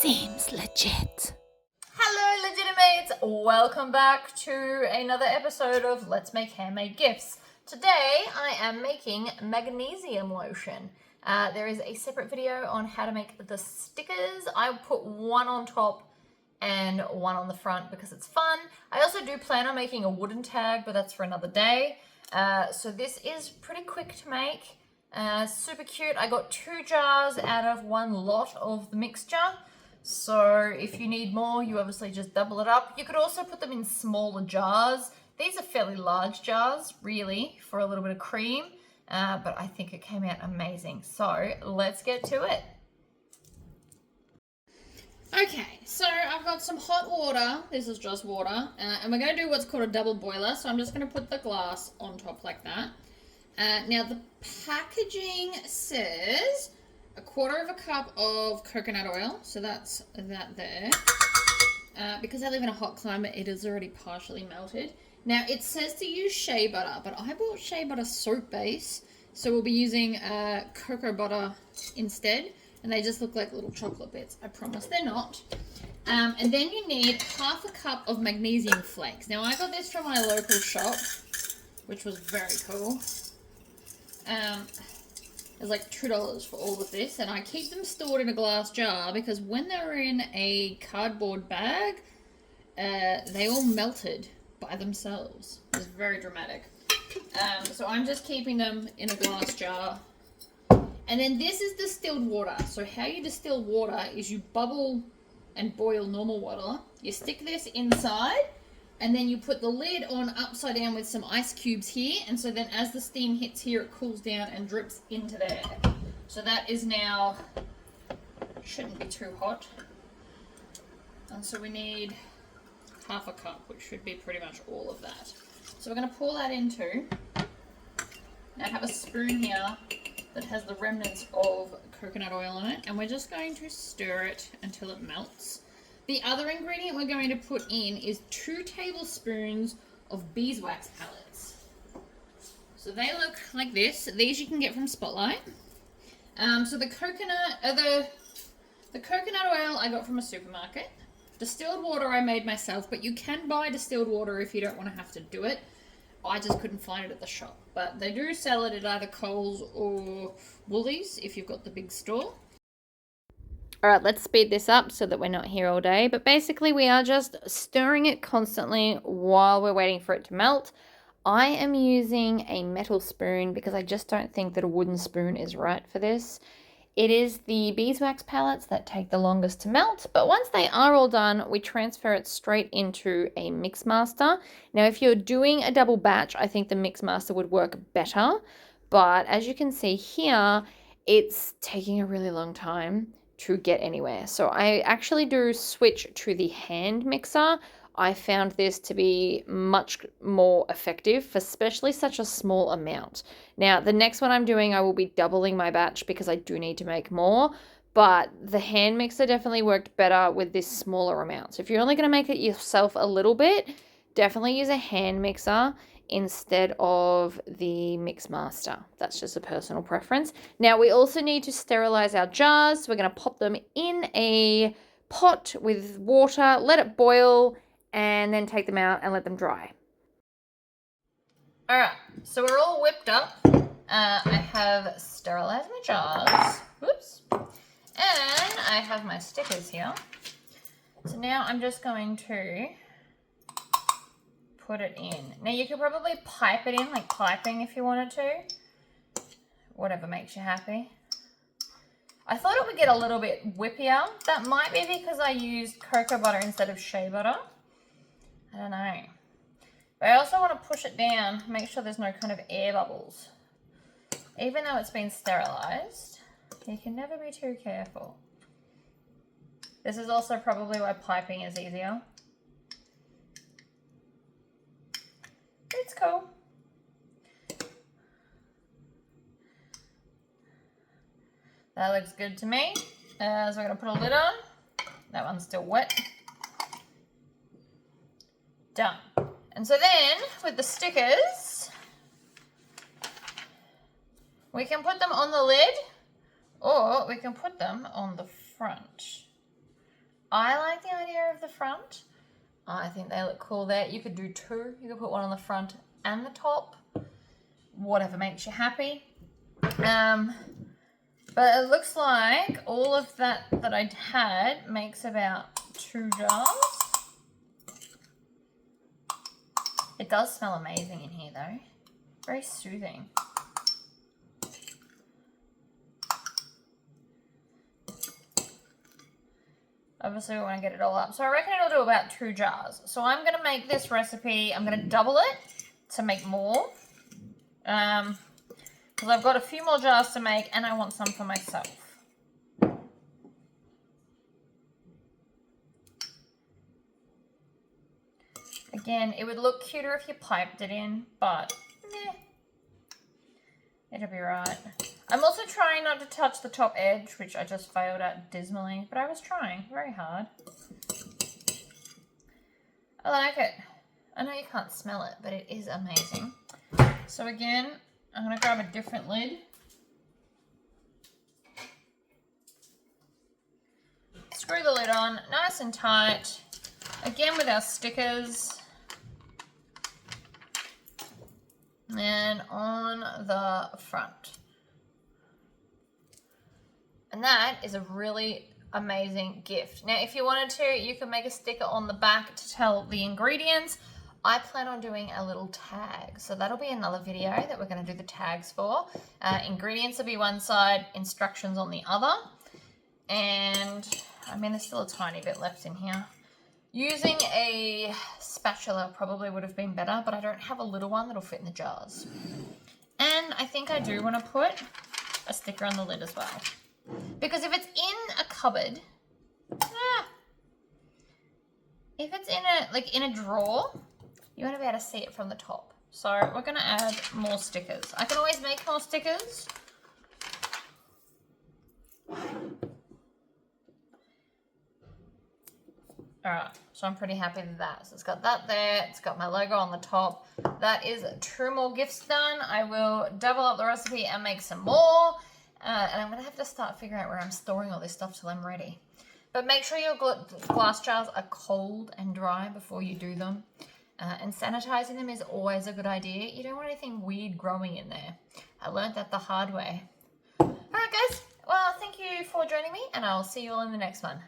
Seems legit. Hello Legitimates! Welcome back to another episode of Let's Make Handmade Gifts. Today I am making magnesium lotion. There is a separate video on how to make the stickers. I put one on top and one on the front because it's fun. I also do plan on making a wooden tag, but that's for another day. So this is pretty quick to make. Super cute. I got 2 jars out of one lot of the mixture. So if you need more, you obviously just double it up. You could also put them in smaller jars. These are fairly large jars, really, for a little bit of cream. But I think it came out amazing. So let's get to it. Okay, so I've got some hot water. This is just water. And we're going to do what's called a double boiler. So I'm just going to put the glass on top like that. Now the packaging says 1/4 cup of coconut oil. So that's that there. Because I live in a hot climate, it is already partially melted. Now it says to use shea butter, but I bought shea butter soap base. So we'll be using cocoa butter instead. And they just look like little chocolate bits. I promise they're not. And then you need 1/2 cup of magnesium flakes. Now I got this from my local shop, which was very cool. It's like $2 for all of this, and I keep them stored in a glass jar because when they're in a cardboard bag, they all melted by themselves. It's very dramatic. So I'm just keeping them in a glass jar. And then this is distilled water. So how you distill water is you bubble and boil normal water. You stick this inside, and then you put the lid on upside down with some ice cubes here. And so then as the steam hits here, it cools down and drips into there. So that is now, shouldn't be too hot. And so we need 1/2 cup, which should be pretty much all of that. So we're going to pour that into. Now I have a spoon here that has the remnants of coconut oil on it. And we're just going to stir it until it melts. The other ingredient we're going to put in is 2 tablespoons of beeswax pellets. So they look like this. These you can get from Spotlight. So the coconut oil I got from a supermarket. Distilled water I made myself, but you can buy distilled water if you don't want to have to do it. I just couldn't find it at the shop. But they do sell it at either Coles or Woolies if you've got the big store. Alright, let's speed this up so that we're not here all day. But basically we are just stirring it constantly while we're waiting for it to melt. I am using a metal spoon because I just don't think that a wooden spoon is right for this. It is the beeswax pellets that take the longest to melt, but once they are all done, we transfer it straight into a Mixmaster. Now, if you're doing a double batch, I think the Mixmaster would work better, but as you can see here, it's taking a really long time to get anywhere. So I actually do switch to the hand mixer. I found this to be much more effective for especially such a small amount. Now, the next one I'm doing, I will be doubling my batch because I do need to make more, but the hand mixer definitely worked better with this smaller amount. So if you're only going to make it yourself a little bit, definitely use a hand mixer instead of the Mixmaster. That's just a personal preference. Now, we also need to sterilize our jars. So we're going to pop them in a pot with water, let it boil, and then take them out and let them dry. Alright, so we're all whipped up. I have sterilized my jars. Whoops. And I have my stickers here. So now I'm just going to put it in. Now you could probably pipe it in, like piping if you wanted to. Whatever makes you happy. I thought it would get a little bit whippier. That might be because I used cocoa butter instead of shea butter. I don't know. But I also want to push it down, make sure there's no kind of air bubbles. Even though it's been sterilized, you can never be too careful. This is also probably why piping is easier. It's cool. That looks good to me. So we're going to put a lid on. That one's still wet. Done. And so then, with the stickers, we can put them on the lid, or we can put them on the front. I like the idea of the front. I think they look cool there. You could do two. You could put one on the front and the top. Whatever makes you happy. But it looks like all of that I had makes about 2 jars. It does smell amazing in here though. Very soothing. Obviously we want to get it all up. So I reckon it'll do about 2 jars. So I'm going to make this recipe, I'm going to double it to make more. Because I've got a few more jars to make and I want some for myself. Again, it would look cuter if you piped it in, but it'll be right. I'm also trying not to touch the top edge, which I just failed at dismally, but I was trying very hard. I like it. I know you can't smell it, but it is amazing. So again, I'm going to grab a different lid. Screw the lid on, nice and tight. Again with our stickers. And on the front. And that is a really amazing gift. Now, if you wanted to, you could make a sticker on the back to tell the ingredients. I plan on doing a little tag. So that'll be another video that we're going to do the tags for. Ingredients will be one side, instructions on the other. And, I mean, there's still a tiny bit left in here. Using a spatula probably would have been better, but I don't have a little one that'll fit in the jars. And I think I do want to put a sticker on the lid as well. Because if it's in a cupboard, if it's in a drawer, you want to be able to see it from the top. So we're going to add more stickers. I can always make more stickers. Alright, so I'm pretty happy with that. So it's got that there, it's got my logo on the top. That is 2 more gifts done. I will double up the recipe and make some more. And I'm going to have to start figuring out where I'm storing all this stuff till I'm ready. But make sure your glass jars are cold and dry before you do them. And sanitizing them is always a good idea. You don't want anything weird growing in there. I learned that the hard way. Alright guys, well thank you for joining me and I'll see you all in the next one.